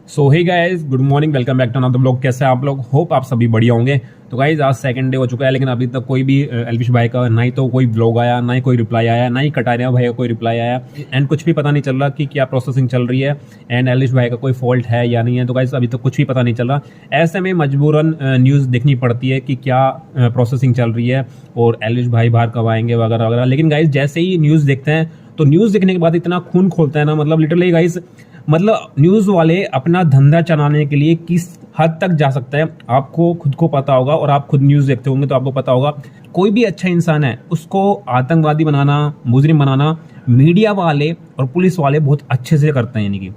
So hey guys, good morning, welcome back to another blog. कैसे हैं आप लोग? होप आप सभी बढ़िया होंगे। तो गाइस आज सेकंड डे हो चुका है, लेकिन अभी तक कोई भी एल्विश भाई का ना ही तो कोई ब्लॉग आया, ना ही कोई रिप्लाई आया, ना ही कटारिया भाई का कोई रिप्लाई आया, एंड कुछ भी पता नहीं चल रहा कि क्या प्रोसेसिंग चल रही है एंड एल्विश भाई का कोई फॉल्ट है या नहीं है। तो गाइस अभी तक कुछ भी पता नहीं चल रहा। ऐसे में मजबूरन न्यूज़ देखनी पड़ती है कि क्या प्रोसेसिंग चल रही है और एल्विश भाई बाहर कब आएंगे वगैरह वगैरह। लेकिन गाइस जैसे ही न्यूज़ देखते हैं तो न्यूज़ देखने के बाद इतना खून खोलता है ना, मतलब लिटरली गाइस, मतलब न्यूज़ वाले अपना धंधा चलाने के लिए किस हद तक जा सकते हैं आपको खुद को पता होगा, और आप खुद न्यूज़ देखते होंगे तो आपको पता होगा। कोई भी अच्छा इंसान है उसको आतंकवादी बनाना, मुजरिम बनाना मीडिया वाले और पुलिस वाले बहुत अच्छे से करते हैं। यानी कि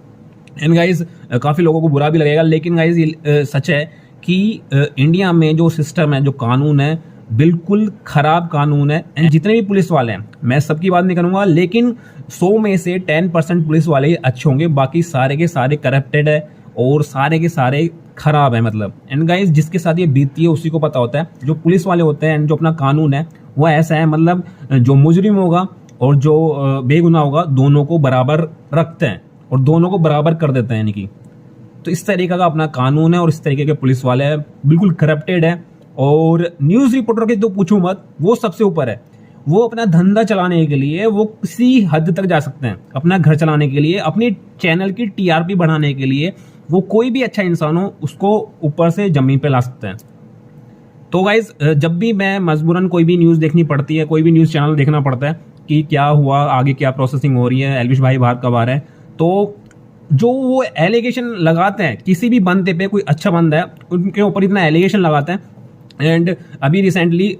एंड गाइज काफ़ी लोगों को बुरा भी लगेगा, लेकिन गाइज सच है कि इंडिया में जो सिस्टम है, जो कानून है, बिल्कुल खराब कानून है। एंड जितने भी पुलिस वाले हैं, मैं सबकी बात नहीं करूंगा, लेकिन 100 में से 10% पुलिस वाले ही अच्छे होंगे, बाकी सारे के सारे करप्टेड है और सारे के सारे खराब है मतलब। एंड गाइस जिसके साथ ये बीतती है उसी को पता होता है। जो पुलिस वाले होते हैं, जो अपना कानून है वो ऐसा है, मतलब जो मुजरिम होगा और जो बेगुनाह होगा दोनों को बराबर रखते हैं और दोनों को बराबर कर देते हैं। यानी कि तो इस तरीके का अपना कानून है और इस तरीके के पुलिस वाले हैं, बिल्कुल करप्टेड है। और न्यूज़ रिपोर्टर के तो पूछो मत, वो सबसे ऊपर है। वो अपना धंधा चलाने के लिए वो किसी हद तक जा सकते हैं, अपना घर चलाने के लिए, अपनी चैनल की टीआरपी बढ़ाने के लिए वो कोई भी अच्छा इंसान हो उसको ऊपर से जमीन पे ला सकते हैं। तो गाइज जब भी मैं मजबूरन कोई भी न्यूज़ देखनी पड़ती है, कोई भी न्यूज़ चैनल देखना पड़ता है कि क्या हुआ, आगे क्या प्रोसेसिंग हो रही है, एल्विश भाई बाहर कब आ रहे हैं, तो जो वो एलिगेशन लगाते हैं किसी भी बंदे पे, कोई अच्छा बंदा है उनके ऊपर इतना एलिगेशन लगाते हैं। एंड अभी रिसेंटली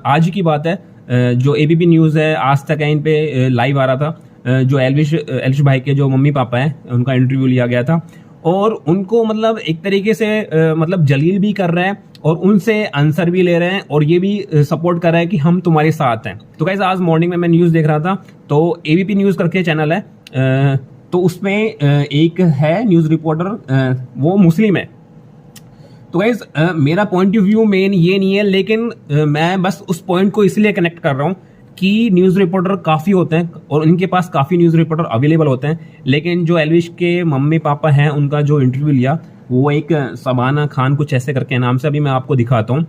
आज की बात है, जो एबीपी न्यूज़ है, आज तक है, इन पे लाइव आ रहा था, जो एल्विश भाई के जो मम्मी पापा हैं उनका इंटरव्यू लिया गया था और उनको मतलब एक तरीके से मतलब जलील भी कर रहे हैं और उनसे आंसर भी ले रहे हैं और ये भी सपोर्ट कर रहे हैं कि हम तुम्हारे साथ हैं। तो गाइस आज मॉर्निंग में मैं न्यूज़ देख रहा था, तो एबीपी न्यूज़ करके चैनल है, तो उसमें एक है न्यूज़ रिपोर्टर, वो मुस्लिम है। तो गाइज मेरा पॉइंट ऑफ व्यू मेन ये नहीं है, लेकिन मैं बस उस पॉइंट को इसलिए कनेक्ट कर रहा हूँ कि न्यूज़ रिपोर्टर काफ़ी होते हैं और इनके पास काफ़ी न्यूज़ रिपोर्टर अवेलेबल होते हैं, लेकिन जो एल्विश के मम्मी पापा हैं उनका जो इंटरव्यू लिया वो एक शबाना खान कुछ ऐसे करके नाम से, अभी मैं आपको दिखाता हूँ।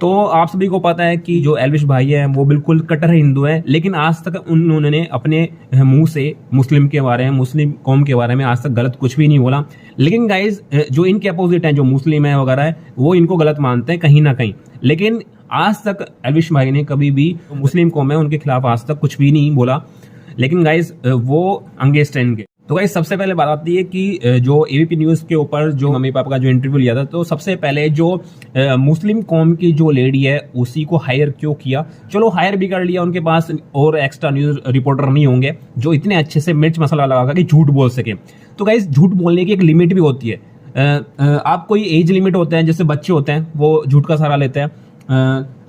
तो आप सभी को पता है कि जो एल्विश भाई है वो बिल्कुल कट्टर हिंदू है, लेकिन आज तक उन्होंने अपने मुंह से मुस्लिम के बारे में, मुस्लिम कौम के बारे में आज तक गलत कुछ भी नहीं बोला। लेकिन गाइज जो इनके अपोजिट हैं, जो मुस्लिम है वगैरह है, वो इनको गलत मानते हैं कहीं ना कहीं। लेकिन आज तक एल्विश भाई ने कभी भी मुस्लिम कौम है उनके खिलाफ आज तक कुछ भी नहीं बोला, लेकिन गाइज वो अंगेस्ट हैं इनके। तो गाइस सबसे पहले बात आती है कि जो एबीपी न्यूज़ के ऊपर जो मम्मी पापा का जो इंटरव्यू लिया था, तो सबसे पहले जो मुस्लिम कौम की जो लेडी है उसी को हायर क्यों किया। चलो हायर भी कर लिया, उनके पास और एक्स्ट्रा न्यूज़ रिपोर्टर नहीं होंगे जो इतने अच्छे से मिर्च मसाला लगा के झूठ बोल सके। तो गाइस झूठ बोलने की एक लिमिट भी होती है। आप कोई एज लिमिट होते हैं, जैसे बच्चे होते हैं वो झूठ का सहारा लेते हैं,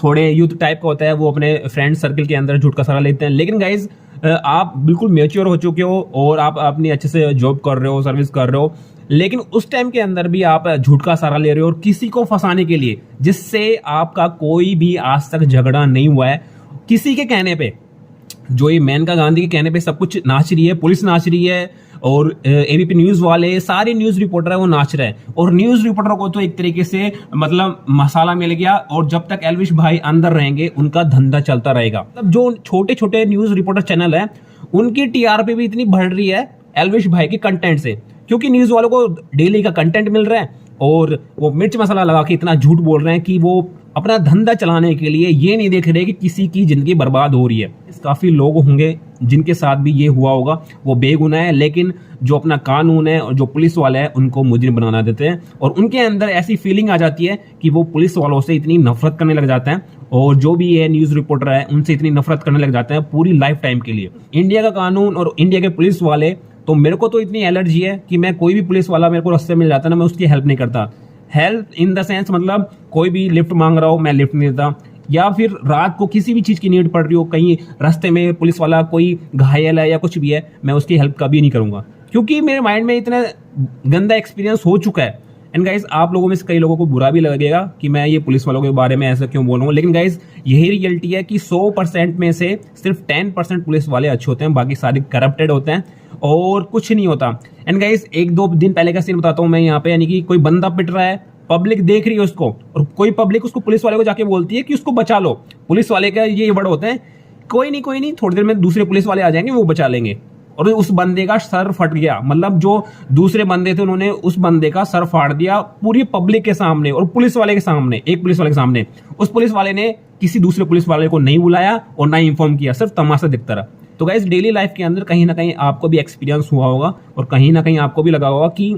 थोड़े यूथ टाइप का होता है वो अपने फ्रेंड सर्कल के अंदर झूठ का सहारा लेते हैं। लेकिन गाइज आप बिल्कुल मैच्योर हो चुके हो और आप अपनी अच्छे से जॉब कर रहे हो, सर्विस कर रहे हो, लेकिन उस टाइम के अंदर भी आप झूठ का सहारा ले रहे हो और किसी को फंसाने के लिए, जिससे आपका कोई भी आज तक झगड़ा नहीं हुआ है, किसी के कहने पे, जो ये मेनका गांधी के कहने पे सब कुछ नाच रही है, पुलिस नाच रही है और एबीपी न्यूज़ वाले सारे न्यूज़ रिपोर्टर है वो नाच रहे हैं। और न्यूज़ रिपोर्टर को तो एक तरीके से मतलब मसाला मिल गया, और जब तक एल्विश भाई अंदर रहेंगे उनका धंधा चलता रहेगा। मतलब जो छोटे छोटे न्यूज़ रिपोर्टर चैनल है उनकी टीआरपी भी इतनी बढ़ रही है एल्विश भाई के कंटेंट से, क्योंकि न्यूज़ वालों को डेली का कंटेंट मिल रहा है और वो मिर्च मसाला लगा के इतना झूठ बोल रहे हैं कि वो अपना धंधा चलाने के लिए ये नहीं देख रहे कि किसी की जिंदगी बर्बाद हो रही है। काफ़ी लोग होंगे जिनके साथ भी ये हुआ होगा, वो बेगुनाह है, लेकिन जो अपना कानून है और जो पुलिस वाले हैं उनको मुजरिम बना देते हैं और उनके अंदर ऐसी फीलिंग आ जाती है कि वो पुलिस वालों से इतनी नफरत करने लग जाते हैं और जो भी ये न्यूज़ रिपोर्टर है उनसे इतनी नफरत करने लग जाते हैं पूरी लाइफ टाइम के लिए। इंडिया का कानून और इंडिया के पुलिस वाले, तो मेरे को तो इतनी एलर्जी है कि मैं कोई भी पुलिस वाला मेरे को रास्ते मिल जाता है ना, मैं उसकी हेल्प नहीं करता। हेल्प इन द सेंस मतलब कोई भी लिफ्ट मांग रहा हो मैं लिफ्ट नहीं देता, या फिर रात को किसी भी चीज़ की नीड पड़ रही हो, कहीं रास्ते में पुलिस वाला कोई घायल है या कुछ भी है, मैं उसकी हेल्प कभी नहीं करूँगा, क्योंकि मेरे माइंड में इतना गंदा एक्सपीरियंस हो चुका है एंड गाइज आप लोगों में से कई लोगों को बुरा भी लगेगा कि मैं ये पुलिस वालों के बारे में ऐसा क्यों बोल रहा हूँ, लेकिन गाइज यही रियलिटी है कि 100% में से सिर्फ 10% पुलिस वाले अच्छे होते हैं, बाकी सारे करप्टेड होते हैं और कुछ नहीं होता। एंड गाइज 1-2 दिन पहले का सीन बताता हूँ मैं यहाँ पे, यानी कि कोई बंदा पिट रहा है, पब्लिक देख रही है उसको, और कोई पब्लिक उसको पुलिस वाले को जाके बोलती है कि उसको बचा लो। पुलिस वाले का ये वर्ड होते हैं, कोई नहीं थोड़ी देर में दूसरे पुलिस वाले आ जाएंगे, वो बचा लेंगे। और उस बंदे का सर फट गया, मतलब जो दूसरे बंदे थे उन्होंने उस बंदे का सर फाड़ दिया पूरी पब्लिक के सामने और पुलिस वाले के सामने, एक पुलिस वाले के सामने। उस पुलिस वाले ने किसी दूसरे पुलिस वाले को नहीं बुलाया और ना इन्फॉर्म किया, सिर्फ तमाशा दिखता रहा। तो गाइस डेली लाइफ के अंदर कहीं ना कहीं आपको भी एक्सपीरियंस हुआ होगा और कहीं ना कहीं आपको भी लगा होगा कि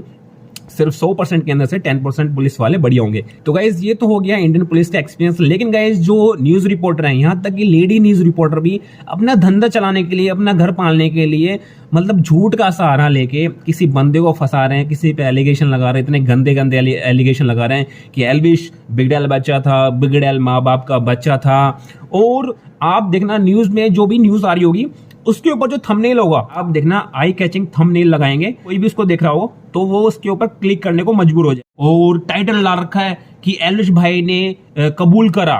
सिर्फ 100% के अंदर से 10% पुलिस वाले बढ़िया होंगे। तो गाइज ये तो हो गया इंडियन पुलिस का एक्सपीरियंस, लेकिन गाइज जो न्यूज रिपोर्टर हैं, यहाँ तक कि लेडी न्यूज रिपोर्टर भी अपना धंधा चलाने के लिए, अपना घर पालने के लिए, मतलब झूठ का सहारा लेके किसी बंदे को फंसा रहे हैं, किसी पे एलिगेशन लगा रहे हैं, इतने गंदे गंदे एलिगेशन लगा रहे हैं कि एल्विश बिगड़ैल बच्चा था, बिगड़ैल माँ बाप का बच्चा था। और आप देखना न्यूज में जो भी न्यूज आ रही होगी उसके ऊपर जो थंबनेल होगा, आप देखना आई कैचिंग थंबनेल लगाएंगे, कोई भी उसको देख रहा हो तो वो उसके ऊपर क्लिक करने को मजबूर हो जाए। और टाइटल ला रखा है कि एल्विश भाई ने कबूल करा,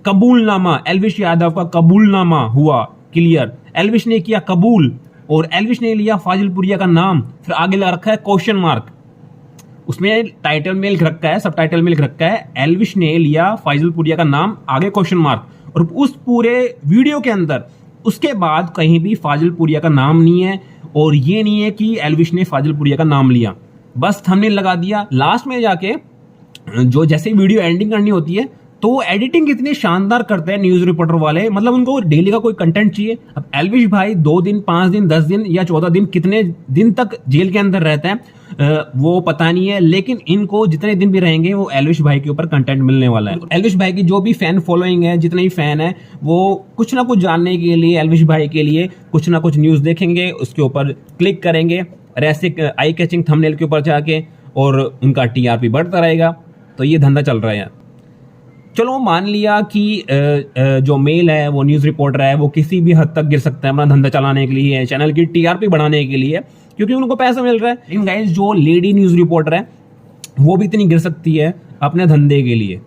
कबूलनामा, एल्विश यादव का कबूलनामा हुआ क्लियर, एल्विश ने किया कबूल और एल्विश ने लिया फाजिलपुरिया का नाम। फिर आगे लगा रखा है क्वेश्चन मार्क, उसमें टाइटल में लिख रखा है, सब टाइटल में लिख रखा है एल्विश ने लिया फाजिलपुरिया का नाम, आगे क्वेश्चन मार्क। और उस पूरे वीडियो के अंदर उसके बाद कहीं भी फाजिलपुरिया का नाम नहीं है और ये नहीं है कि एल्विश ने फाजिलपुरिया का नाम लिया, बस थंबनेल लगा दिया। लास्ट में जाके जो जैसे वीडियो एंडिंग करनी होती है तो वो एडिटिंग इतनी शानदार करते हैं न्यूज रिपोर्टर वाले, मतलब उनको डेली का कोई कंटेंट चाहिए। अब एल्विश भाई 2 दिन, 5 दिन, 10 दिन या 14 दिन, कितने दिन तक जेल के अंदर रहते हैं वो पता नहीं है, लेकिन इनको जितने दिन भी रहेंगे वो एल्विश भाई के ऊपर कंटेंट मिलने वाला है। एल्विश भाई की जो भी फैन फॉलोइंग है, जितने भी फैन है, वो कुछ ना कुछ जानने के लिए एल्विश भाई के लिए कुछ ना कुछ न्यूज देखेंगे, उसके ऊपर क्लिक करेंगे और ऐसे आई कैचिंग थंबनेल के ऊपर जाके, और उनका टीआरपी बढ़ता रहेगा। तो ये धंधा चल रहा है। चलो मान लिया कि जो मेल है वो न्यूज़ रिपोर्टर है, वो किसी भी हद तक गिर सकता है अपना धंधा चलाने के लिए, चैनल की टीआरपी बढ़ाने के लिए, क्योंकि उनको पैसा मिल रहा है। लेकिन गाइस जो लेडी न्यूज़ रिपोर्टर है वो भी इतनी गिर सकती है अपने धंधे के लिए।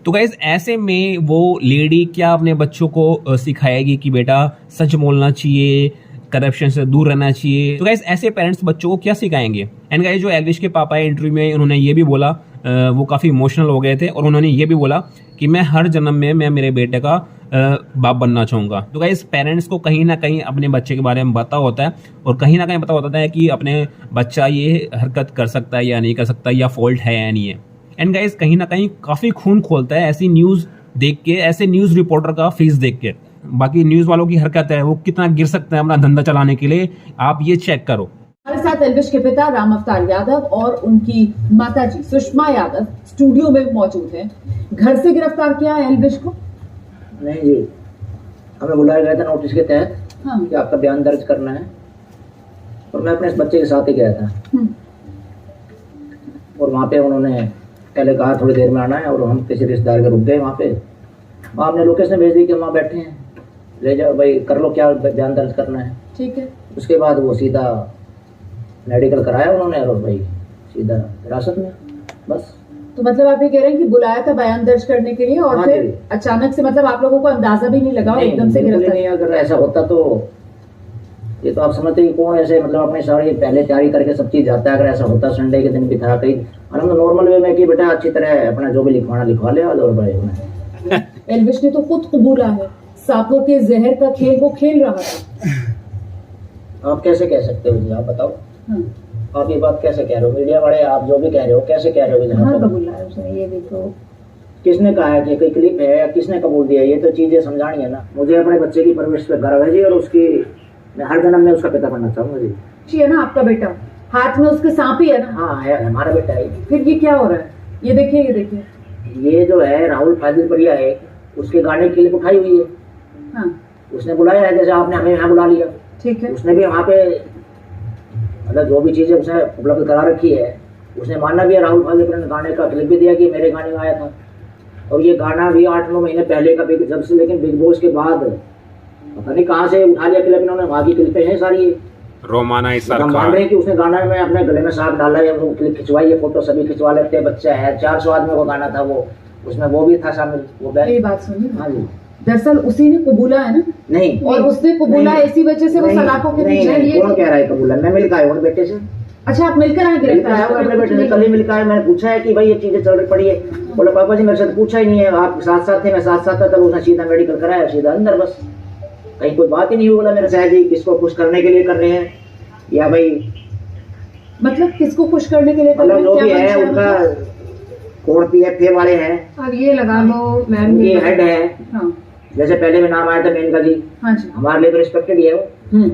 तो गाइस ऐसे में वो लेडी क्या अपने बच्चों को सिखाएगी कि बेटा सच बोलना चाहिए, करप्शन से दूर रहना चाहिए। तो गाइस ऐसे पेरेंट्स बच्चों को क्या सिखाएंगे। एंड गाइस जो एल्विश के पापा है, इंटरव्यू में उन्होंने ये भी बोला, वो काफ़ी इमोशनल हो गए थे और उन्होंने ये भी बोला कि मैं हर जन्म में मैं मेरे बेटे का बाप बनना चाहूँगा। तो गाइस पेरेंट्स को कहीं ना कहीं अपने बच्चे के बारे में पता होता है और कहीं ना कहीं पता होता है कि अपने बच्चा ये हरकत कर सकता है या नहीं कर सकता, या फॉल्ट है या नहीं है। एंड गाइस कहीं ना कहीं काफ़ी खून खोलता है ऐसी न्यूज़ देख के, ऐसे न्यूज़ रिपोर्टर का फेस देख के। बाकी न्यूज़ वालों की हरकत है वो कितना गिर सकते हैं अपना धंधा चलाने के लिए, आप ये चेक करो। हमारे साथ एल्विश के पिता राम अवतार यादव और उनकी माताजी सुषमा यादव स्टूडियो में मौजूद हैं। घर से गिरफ्तार किया है एल्विश को? नहीं जी, हमें बुलाया गया था नोटिस के तहत। हाँ। कि आपका बयान दर्ज करना है, और मैं अपने इस बच्चे के साथ ही गया था। और वहाँ पे उन्होंने पहले कहा थोड़ी देर में आना है, और हम किसी रिश्तेदार के रुक गए वहाँ पे। वहाँ हमने लोकेशन भेज दी कि वहाँ बैठे हैं, ले जाओ भाई कर लो क्या बयान दर्ज करना है। ठीक है। उसके बाद वो सीधा मेडिकल कराया उन्होंने, और भाई सीधा हिरासत में, बस। तो मतलब आप ये कह रहे हैं कि बुलाया था बयान दर्ज करने के लिए और हाँ फिर जी। अचानक से, मतलब आप लोगों को अंदाजा भी नहीं लगा और एकदम से बिल्कुल गिरफ्तार? नहीं, अगर ऐसा होता तो ये तो आप समझते हैं कौन ऐसे, मतलब अपनी सारी पहले तैयारी करके सब चीज जाता है। अगर ऐसा होता संडे के दिन भी था कहीं, और हम तो नॉर्मल वे में कि बेटा अच्छी तरह अपना जो भी लिखवाना लिखवा ले, और भाई एल्विश ने तो खुद कबूला है, सांपों के जहर का खेल वो खेल रहा था। आप कैसे कह सकते हो जी, आप बताओ। हाँ। आप ये बात कैसे कह रहे हो, मीडिया वाले आप जो भी कह रहे हो कैसे कह रहे हो? हाँ, जहाँ कबूला है उसने, ये देखो। किसने कहा है कि कोई क्लिप है या किसने कबूल दिया, ये तो चीजें समझानी है ना। मुझे अपने बच्चे की परवरिश पे गर्व है जी, और उसकी मैं हर जन्म में उसका पिता बनना चाहूंगा जी। है ना आपका बेटा, हाथ में उसके सांप ही है ना? हाँ है, हमारा बेटा है। फिर ये क्या हो रहा है? ये देखिए, ये देखिए, ये जो है राहुल फाजिलपुरिया है, उसके गाने की क्लिप उठाई हुई है। हाँ उसने बुलाया है, जैसे आपने हमें यहाँ बुला लिया। ठीक है। उसने भी वहाँ पे मतलब जो भी चीजें उसने उपलब्ध करा रखी है, उसने मानना भी है। राहुल फाजिलपुरिया ने गाने का क्लिप भी दिया कि मेरे गाने में आया था, और ये गाना भी 8-9 महीने पहले का, जब से लेकिन बिग बॉस के बाद पता नहीं कहाँ से उठा लिया क्लिप इन्होंने। वहाँ की क्लिपें हैं सारी, रोमाना इस हम मान रहे हैं कि उसने गाना में अपने गले में सांप डाला है, वो क्लिप खिंचवाई है, फोटो सभी खिंचवा लेते हैं, बच्चा है, 400 आदमी को गाना था वो, उसमें वो भी था शामिल, वो ये बात सुनिए, हाँ जी, दरअसल उसी ने कबूला है ना, नहीं, और उसने कबूला इसी वजह से वो सलाखों के पीछे है। कौन कह रहा है कबूला? मैं मिलकर आया हूँ बेटे से, अच्छा आप मिलकर आए मिलकर आया हूँ अपने बेटे से, कल ही मिलकर आया। मैंने पूछा है कि भाई ये चीजें चल रही पड़ी है, बोले पापा जी मेरे साथ पूछा ही नहीं है, आप साथ साथ थे, मैं साथ साथ था, तब उसने सीधा मेडिकल कराया, सीधा अंदर, बस कहीं कोई बात ही नहीं हुई। बोला मेरे साहब जी किसको खुश करने के लिए कर रहे हैं, या भाई मतलब किसको खुश करने के लिए कर रहे मतलब हैं? जो भी क्या है मंशा उनका उनका? कोड पीएफए वाले हैं, अब ये लगा लो मैम, ये हेड है, हाँ जैसे पहले में नाम आया था मेनका जी, हाँ जी, हमारे लिए तो रिस्पेक्टेड ही है वो,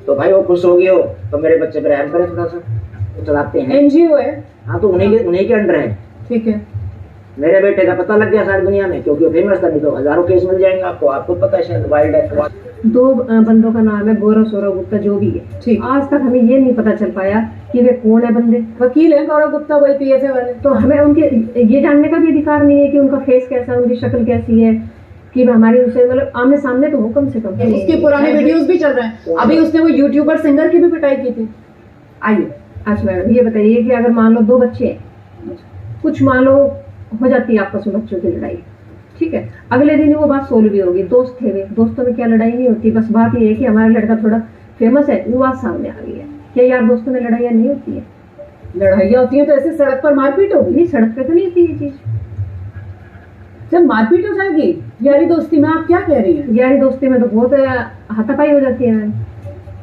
तो भाई वो खुश हो गए हो तो मेरे बच्चे पे रहम करें थोड़ा सा, वो चलाते हैं। एनजीओ है, हाँ तो उन्हीं के अंडर है। ठीक है, मेरे बेटे का पता लग गया सारी दुनिया में, क्योंकि वो फेमस था, नहीं तो हजारों केस मिल जाएंगे आपको, आपको पता है शायद वाइल्ड एक्ट। 2 बंदों का नाम है गौरव सौरव गुप्ता, जो भी है, ठीक। आज तक हमें ये नहीं पता चल पाया कि वे कौन है बंदे। वकील है गौरव गुप्ता, वही पीएफए वाले। तो हमें उनके ये जानने का भी अधिकार नहीं है कि उनका फेस कैसा है, उनकी शक्ल कैसी है, कि हमारी उनसे मतलब आमने सामने तो हो कम से कम। उसके पुराने वीडियोस भी चल रहे हैं, अभी उसने वो यूट्यूबर सिंगर की भी पिटाई की थी। आइए अच्छा मैडम ये बताइए कि अगर मान लो 2 बच्चे हैं, कुछ मान लो हो जाती है आपस में बच्चों की लड़ाई, ठीक है, अगले दिन वो बात सोल्व भी होगी, दोस्त थे वे, दोस्तों में क्या लड़ाई नहीं होती, बस बात ये है कि हमारा लड़का थोड़ा फेमस है, वो बात सामने आ गई है। क्या यार दोस्तों में लड़ाइयाँ नहीं होती है? लड़ाइयाँ होती हैं तो ऐसे सड़क पर मारपीट होगी? नहीं, सड़क पे तो नहीं होती ये चीज। जब मारपीट हो जाएगी यारी दोस्ती में, आप क्या कह रही हैं? यारी दोस्ती में तो बहुत हाथापाई हो जाती है,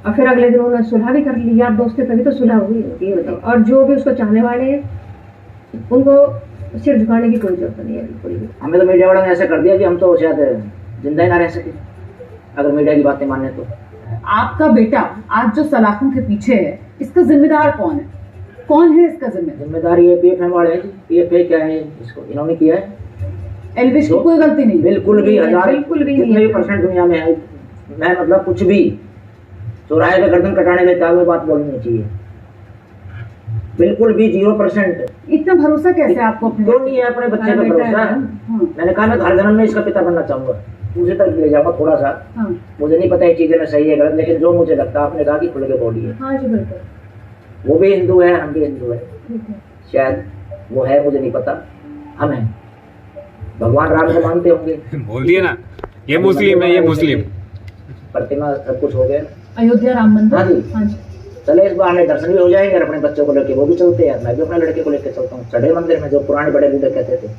और फिर अगले दिन उन्होंने सुलह भी कर ली, यार दोस्ती तभी तो सुलह हुई होती है, बताओ। और जो भी उसको चाहने वाले हैं उनको सिर झुकाने की कोई जरूरत नहीं है बिल्कुल भी। हमें तो मीडिया वालों ने ऐसा कर दिया कि हम तो शायद जिंदा ही ना रह सके, अगर मीडिया की बातें माने तो। आपका बेटा आज जो सलाखों के पीछे है, इसका जिम्मेदार कौन है? कौन है इसका जिम्मेदार? जिम्मेदारी ये पीएफए वाले हैं। पीएफए क्या है, इसको इन्होंने किया है, एल्विश की कोई गलती नहीं। बिल्कुल भी, हजार बिल्कुल भी जितने नहीं भी परसेंट दुनिया में है, मैं मतलब कुछ भी चौराहे पे गर्दन कटाने देता हुए बात बोलनी नहीं चाहिए, बिल्कुल भी 0%। इतना भरोसा कैसे आपको अपने? क्यों नहीं है अपने बच्चे पे भरोसा? मैंने कहा मैं हर जन्म में इसका पिता बनना चाहूंगा, मुझे तक ले जाऊंगा थोड़ा सा, हाँ मुझे नहीं पता ये चीजें में सही है गलत, लेकिन जो मुझे लगता है, आपने कहा कि खुल के बोलिए, हाँ जी बिल्कुल, वो भी हिंदू है, हम भी हिंदू है, ठीक है। शायद वो है, मुझे नहीं पता, हम हैं, भगवान राम को मानते होंगे, बोल दिए ना, ये मुस्लिम है, ये मुस्लिम। प्रतिमा सब कुछ हो गया। अयोध्या राम मंदिर, हाँ जी। हाँ जी, चले इस बहाने दर्शन भी हो जाएंगे, और अपने बच्चों को लेके वो भी चलते हैं, मैं भी अपने लड़के को लेके चलता हूँ चढ़े मंदिर में, जो पुराने बड़े बूढ़े कहते थे,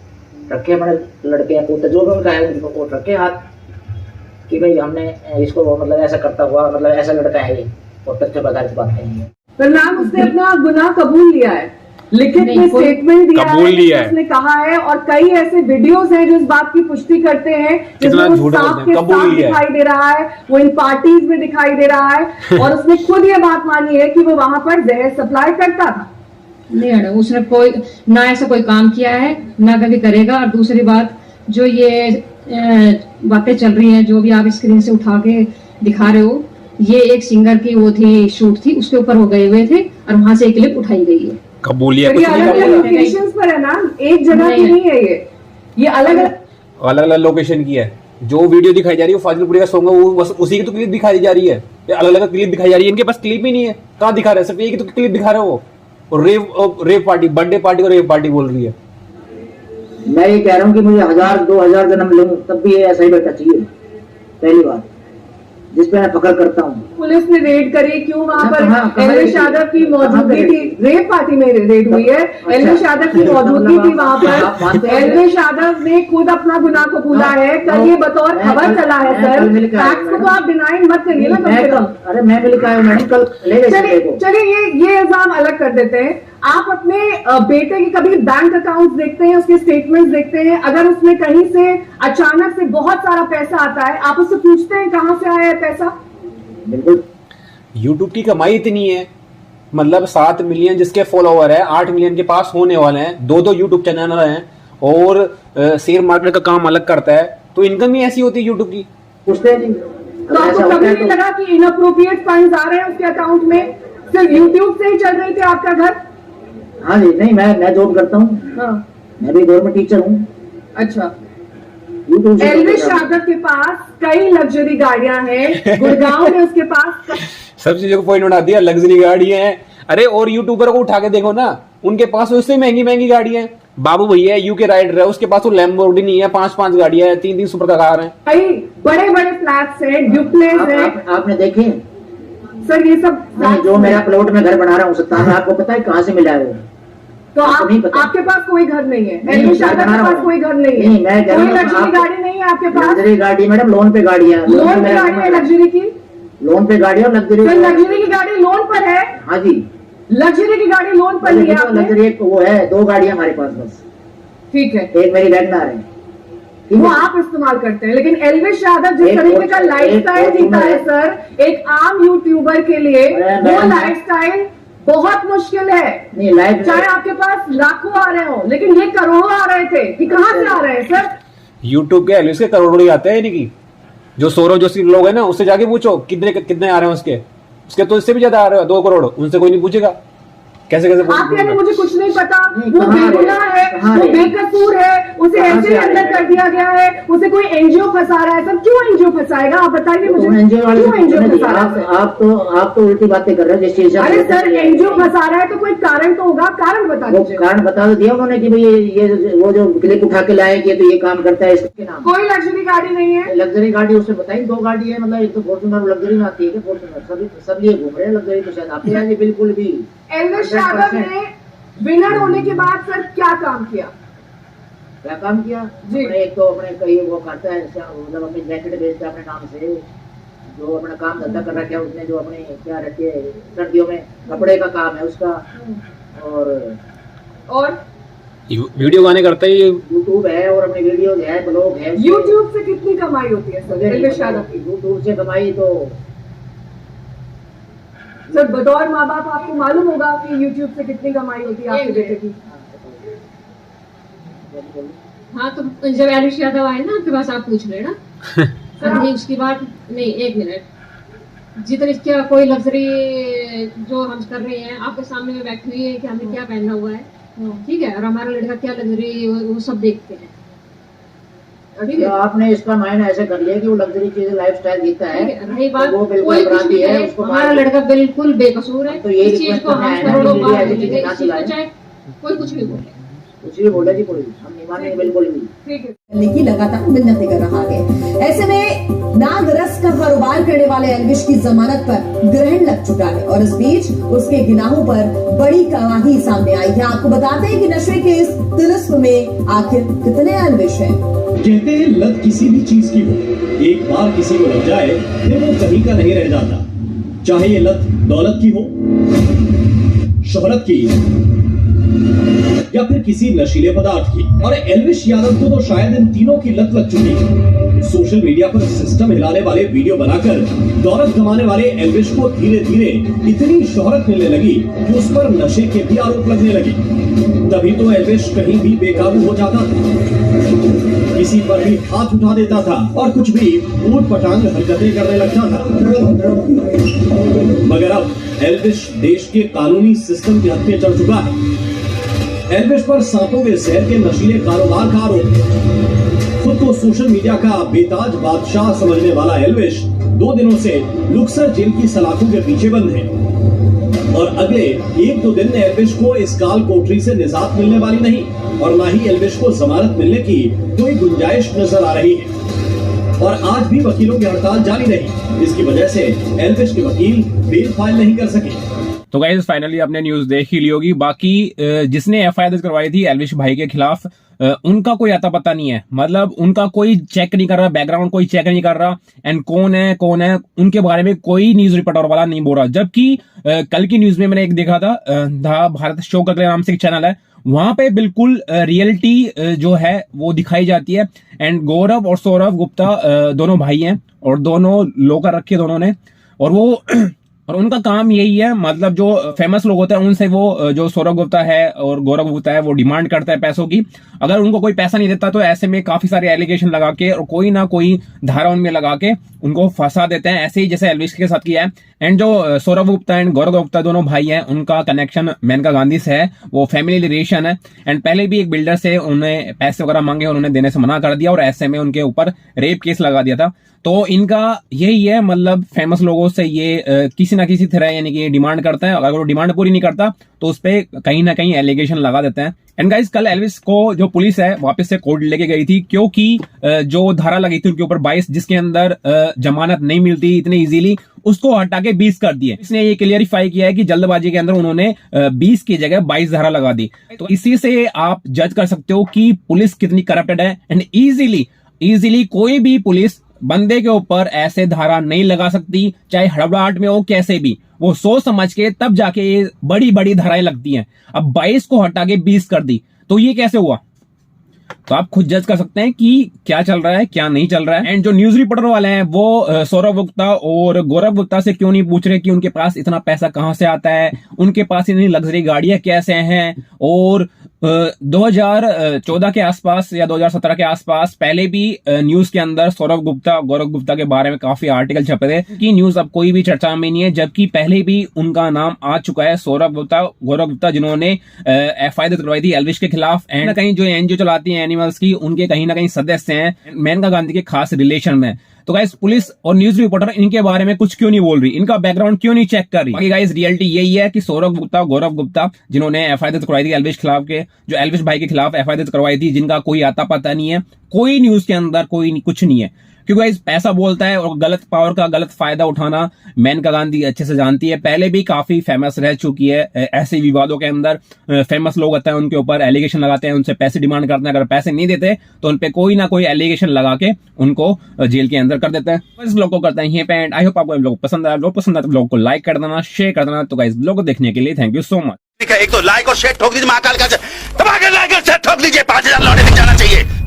रखे अपने लड़के या पोते जो भी उनका है, उनको रखे हाथ कि भाई हमने इसको मतलब ऐसा करता हुआ, मतलब ऐसा लड़का है ये, और तथ्य पदार्थ बातें हैं। पर मैम उसने अपना गुनाह कबूल लिया है, लिखित नहीं, में कोई- स्टेटमेंट दिया कबूल लिया है। उसने कहा है, और कई ऐसे वीडियोस हैं जो इस बात की पुष्टि करते हैं, जिसमें कितना वो झूठ सांप बोलते के हैं, कबूल साथ लिया है। दिखाई दे रहा है, वो इन पार्टीज में दिखाई दे रहा है, और उसने खुद ये बात मानी है कि वो वहां पर जहर सप्लाई करता था। नहीं मैडम, उसने कोई ना ऐसा कोई काम किया है, ना कभी करेगा। और दूसरी बात, जो ये बातें चल रही हैं, जो भी आप स्क्रीन से उठा के दिखा रहे हो, ये एक सिंगर की वो थी, शूट थी, उसके ऊपर वो गए हुए थे और वहां से एक क्लिप उठाई गई है। कबूलिया पर ये कुछ नहीं अलग अलग कबूला, लोकेशंस पर है ना, एक जगह की नहीं। नहीं है ये अलग अलग। अलग अलग लोकेशन की है। जो वीडियो दिखाई जा रही है वो फाजिलपुरी का सॉन्ग है, वो बस उसी की तो क्लिप दिखाई जा रही है, अलग अलग क्लिप दिखाई जा रही है, इनके पास क्लिप ही नहीं है, कहाँ दिखा रहे हैं, सिर्फ एक ही तो क्लिप दिखा रहे हो वो, और रेव पार्टी, बर्थडे पार्टी और रेव पार्टी बोल रही है। मैं ये कह रहा हूँ कि मुझे 1000-2000 जन्म लूं तब भी ये ऐसा ही बेटा चाहिए, पहली बात जिस पे मैं फख्र करता हूँ। पुलिस ने रेड करी, क्यों वहां पर हाँ, कहाँ एलविश रेड की? यादव की मौजूदगी कहाँ थी, रेप पार्टी में रेड हुई है, एलविश यादव की मौजूदगी थी वहां आप मानते पर। हैं? एलविश यादव ने खुद अपना गुनाह कबूला है, कल ये बतौर खबर चला है सर, फैक्ट्स को तो आप डिनाई मत करिए ना कम से कम। अरे मैं मिल के आया हूँ मैडम, कल ले गए चलिए को। चलिए ये इल्जाम अलग कर देते हैं। आप अपने बेटे के कभी बैंक अकाउंट देखते हैं, उसके स्टेटमेंट्स देखते हैं, अगर उसमें कहीं से अचानक से बहुत सारा पैसा आता है, आप उससे पूछते हैं कहाँ से आया है पैसा? बिल्कुल। यूट्यूब की कमाई इतनी है, मतलब 7 मिलियन जिसके फॉलोवर है, 8 मिलियन के पास होने वाले हैं, 2 यूट्यूब चैनल हैं, और शेयर मार्केट का काम अलग करता है, तो इनकम ही ऐसी होती है यूट्यूब की। पूछते हैं जी, तो आपको कभी नहीं लगा कि इनअप्रोप्रिएट फंड्स आ रहे हैं उसके अकाउंट में? सिर्फ यूट्यूब से ही चल रही थी आपका घर? हाँ जी, नहीं मैं जॉब करता हूँ, हाँ, मैं भी गवर्नमेंट टीचर हूँ। अच्छा। YouTube से एलविश यादव के पास कई लग्जरी गाड़ियां हैं, गुड़गांव में उसके पास सब चीजों को पॉइंट बना दिया, लग्जरी गाड़ी है। अरे और यूट्यूबर को उठा के देखो ना, उनके पास उससे महंगी महंगी गाड़ी है। बाबू भैया यूके राइडर है, उसके पास तो लैम्बोर्गिनी है, 5-5 गाड़ियां हैं, 3-3 सुपर कार हैं। भाई बड़े बड़े फ्लैट्स हैं, ड्यूप्लेक्स हैं। आपने देखे सर ये सब नहीं, जो मेरा प्लॉट में घर बना रहा हूँ सत्तान, आपको पता है कहाँ से मिला है वो? तो नहीं पता। आपके पास कोई घर नहीं है, नहीं, एलविश घर यादव बना के रहा पास हूँ। कोई घर नहीं नहीं, मैं है, घर कोई में लग्जरी आप- गाड़ी नहीं है आपके पास। लग्जरी गाड़ी मैडम लोन पे गाड़ी है। लोन पे गाड़ी है लग्जरी की? लोन पे गाड़ी और लग्जरी। सर लग्जरी की गाड़ी लोन पर है? हाँ जी, लग्जरी की गाड़ी लोन पर ली है आपने? लग्जरी एक वो है, 2 गाड़ियां हमारे पास बस। ठीक है, एक मेरी वैगनर है, ठीक वो है? आप इस्तेमाल करते हैं, लेकिन एलविश यादव जिस एक तरीके का और- लाइफस्टाइल एक जीता है और- सर, एक आम यूट्यूबर के लिए मैं- वो मैं- लाइफस्टाइल बहुत मुश्किल है। नहीं लाइफ चाहे आपके पास लाखों आ रहे हो, लेकिन ये करोड़ों आ रहे थे, कि कहाँ से आ रहे हैं सर? यूट्यूब के एलविश के करोड़ों ही आते हैं, यानी कि जो सौरव जोशी लोग हैं ना, उससे जाके पूछो कितने कितने आ रहे हैं उसके तो इससे भी ज्यादा आ रहे हैं, 2 करोड़। उनसे कोई नहीं पूछेगा कैसे कैसे आप यानी मुझे कुछ नहीं पता, नहीं, वो कहाँ बेगुनाह है? है, कहाँ वो है? बेकसूर है, उसे कहाँ ऐसे से ही आ रहे अंदर हैं? कर दिया गया है, उसे कोई एनजीओ फंसा रहा है। सर क्यों एनजीओ फंसाएगा, आप बताइए मुझे, एनजीओ वाले क्यों एनजीओ फंसा रहा है? आप तो उल्टी बातें कर रहे हो जिस चीज से। अरे सर एनजीओ फंसा रहा है तो कोई कारण तो होगा, कारण बता वो दीजिए। कारण बता तो दिया उन्होंने कि भाई ये वो जो क्लिप उठा के लाए कि तो ये काम करता है, इसके नाम कोई लग्जरी गाड़ी नहीं है। लग्जरी गाड़ी उससे बताई 2 गाड़ी है, मतलब एक तो फॉर्चुनर लग्जरी में आती है, फॉर्चुनर सब लिए घूम रहे हैं लग्जरी, तो शायद आपके यहाँ बिल्कुल भी। एलविश यादव ने विनर होने के बाद सर क्या काम किया? क्या काम किया जी। अपने एक तो अपने कहीं वो करता है, मतलब अपनी जैकेट बेचता है अपने नाम से, जो अपना काम धंधा कर रखा है उसने, जो अपने क्या रहती है सर्दियों में कपड़े का काम है उसका, और वीडियो गाने करते ही। यूट्यूब है और अपने वीडियो है, ब्लॉग है। यूट्यूब से कितनी कमाई होती है सर एलविश यादव की? यूट्यूब से कमाई तो सर बतौर माँ बाप आपको मालूम होगा कि यूट्यूब से कितनी कमाई होती है आपके बेटे की? हाँ तो जब एलविश यादव आए ना आपके पास, आप पूछ रहे ना सर, नहीं उसकी बात नहीं, 1 मिनट। जितनी क्या कोई लग्जरी जो हम कर रहे हैं, आपके सामने में बैठी हुई है कि हमने क्या पहना हुआ है, ठीक है, और हमारा लड़का क्या लग्जरी, वो सब देखते हैं, ठीक है। तो आपने इसका मायना ऐसे कर लिया कि वो लग्जरी चीज लाइफस्टाइल जीता है, ठीक है, रही बात तो वो बिल्कुल कोई कुछ अपराधी भी है, करे, उसको हमारा मार- लड़का बिल्कुल बेकसूर है। तो ये इस चीज रिक्वेस्ट को करना हम है ना, करोड़ों कि बार ऐसी चीजें बोलेंगे, ना इस चीज को चलाएं। चाहे कोई कुछ भी बोले। कुछ भी बोले जी, कोई हम नहीं मानेंगे बिल्कुल भी। ठीक है। करने की लगातार मिन्नतें कर रहा है। ऐसे में नागरस का कारोबार करने वाले एलविश की जमानत पर ग्रहण लग चुका है और इस बीच उसके गुनाहों पर बड़ी गवाही सामने आई है। आपको बताते हैं कि नशे के इस तिलिस्म में आखिर कितने एलविश हैं। कहते हैं लत किसी भी चीज की हो, एक बार किसी को लग जाए फिर वो कहीं का नहीं रह जाता। चाहे ये लत दौलत की हो, शोहरत की, या फिर किसी नशीले पदार्थ की। और एलविश यादव को तो शायद इन तीनों की लत लग चुकी है। सोशल मीडिया पर सिस्टम हिलाने वाले वीडियो बनाकर दौलत कमाने वाले एलविश को धीरे धीरे इतनी शोहरत मिलने लगी कि उस पर नशे के भी आरोप लगने लगे। तभी तो एलविश कहीं भी बेकाबू हो जाता था, किसी पर भी हाथ उठा देता था और कुछ भी ऊट पटांग हरकतें करने लगता था। मगर अब एलविश देश के कानूनी सिस्टम के हद पे चढ़ चुका है। एलविश पर सांपों के शहर के नशीले कारोबार का आरोप। खुद को सोशल मीडिया का बेताज बादशाह समझने वाला एलविश 2 दिनों से लुक्सर जेल की सलाखों के पीछे बंद है और अगले 1-2 दिन में एलविश को इस काल कोठरी से निजात मिलने वाली नहीं और ना ही एलविश को जमानत मिलने की कोई गुंजाइश नजर आ रही है। और आज भी वकीलों की हड़ताल जारी रही, जिसकी वजह से एलविश के वकील बेल फाइल नहीं कर सके। तो गाइस फाइनली आपने न्यूज देख ही ली होगी। बाकी जिसने एफआईआर दर्ज करवाई थी एलविश भाई के खिलाफ, उनका कोई आता पता नहीं है, मतलब उनका कोई चेक नहीं कर रहा, बैकग्राउंड कोई चेक नहीं कर रहा, एंड कौन है उनके बारे में कोई न्यूज रिपोर्टर वाला नहीं बोल रहा। जबकि कल की न्यूज में मैंने एक देखा था, द भारत शो करके नाम से एक चैनल है, वहां पे बिल्कुल रियलिटी जो है वो दिखाई जाती है। एंड गौरव और सौरभ गुप्ता दोनों भाई हैं और दोनों लोकर रखे दोनों ने, और वो और उनका काम यही है, मतलब जो फेमस लोग होते हैं उनसे वो, जो सौरभ गुप्ता है और गौरव गुप्ता है, वो डिमांड करता है पैसों की। अगर उनको कोई पैसा नहीं देता तो ऐसे में काफी सारे एलिगेशन लगा के और कोई ना कोई धारा उनमें लगा के उनको फंसा देते हैं, ऐसे ही जैसे एलविश के साथ किया है। एंड जो सौरभ गुप्ता एंड गौरव गुप्ता दोनों भाई हैं, उनका कनेक्शन मेनका गांधी से है, वो फैमिली रिलेशन है। एंड पहले भी एक बिल्डर से उन्हें पैसे वगैरह मांगे और उन्हें देने से मना कर दिया और ऐसे में उनके ऊपर रेप केस लगा दिया था। तो इनका यही है, मतलब फेमस लोगों से ये किसी ना किसी तरह यानी कि डिमांड करता है, अगर वो डिमांड पूरी नहीं करता तो उस पर कहीं ना कहीं एलिगेशन लगा देते हैं। एंड गाइस, कल एल्विस को जो पुलिस है वापस से कोर्ट लेके गई थी, क्योंकि जो धारा लगी थी उनके ऊपर 22 जिसके अंदर जमानत नहीं मिलती इतने इजीली, उसको हटा के 20 कर दिए। इसने ये क्लियरिफाई किया है कि जल्दबाजी के अंदर उन्होंने 20 की जगह 22 धारा लगा दी। तो इसी से आप जज कर सकते हो कि पुलिस कितनी करप्टेड है। एंड इजीली कोई भी पुलिस बंदे के ऊपर ऐसे धारा नहीं लगा सकती, चाहे हड़बड़ाहट में हो कैसे भी, वो सोच समझ के तब जाके ये बड़ी बड़ी धाराएं लगती हैं। अब 22 को हटा के 20 कर दी, तो ये कैसे हुआ? तो आप खुद जज कर सकते हैं कि क्या चल रहा है क्या नहीं चल रहा है। एंड जो न्यूज रिपोर्टर वाले हैं वो सौरभ गुप्ता और गौरव गुप्ता से क्यों नहीं पूछ रहे कि उनके पास इतना पैसा कहां से आता है, उनके पास इतनी लग्जरी गाड़ियां कैसे हैं। और 2014 के आसपास या 2017 के आसपास पहले भी न्यूज के अंदर सौरभ गुप्ता गौरव गुप्ता के बारे में काफी आर्टिकल छपे थे कि न्यूज अब कोई भी चर्चा में नहीं है, जबकि पहले भी उनका नाम आ चुका है, सौरभ गुप्ता गौरव गुप्ता, जिन्होंने FIR दर्ज करवाई थी एल्विश के खिलाफ। एंड कहीं जो NGO चलाती है एनिमल्स की, उनके कहीं ना कहीं सदस्य हैं, मेनका गांधी के खास रिलेशन में। तो गाइस, पुलिस और न्यूज रिपोर्टर इनके बारे में कुछ क्यों नहीं बोल रही, इनका बैकग्राउंड क्यों नहीं चेक कर रही? बाकी गाइस, रियलिटी यही है कि सौरभ गुप्ता गौरव गुप्ता, जिन्होंने FIR दर्ज करवाई थी एल्विश खिलाफ के, जो एल्विश भाई के खिलाफ FIR दर्ज करवाई थी, जिनका कोई आता पता नहीं है, कोई न्यूज के अंदर कोई कुछ नहीं है, क्योंकि गाइस पैसा बोलता है और गलत पावर का गलत फायदा उठाना मेनका गांधी अच्छे से जानती है। पहले भी काफी फेमस रह चुकी है ऐसे विवादों के अंदर। फेमस लोग होते हैं, उनके ऊपर एलिगेशन लगाते हैं, उनसे पैसे डिमांड करते हैं, अगर पैसे नहीं देते तो उनपे कोई ना कोई एलिगेशन लगा के उनको जेल के अंदर कर देते हैं। तो इस ब्लॉग को करते हैं यहीं पे एंड। आई होप आपको ब्लॉग पसंद आया। ब्लॉग पसंद आया तो ब्लॉग को लाइक कर देना, शेयर कर देना। तो गाइस, ब्लॉग को देखने के लिए थैंक यू सो मच। एक तो लाइक और शेयर ठोक दीजिए, महाकाल का दबा के लाइक और शेयर ठोक दीजिए, 5000 लौटे दिख जाना चाहिए।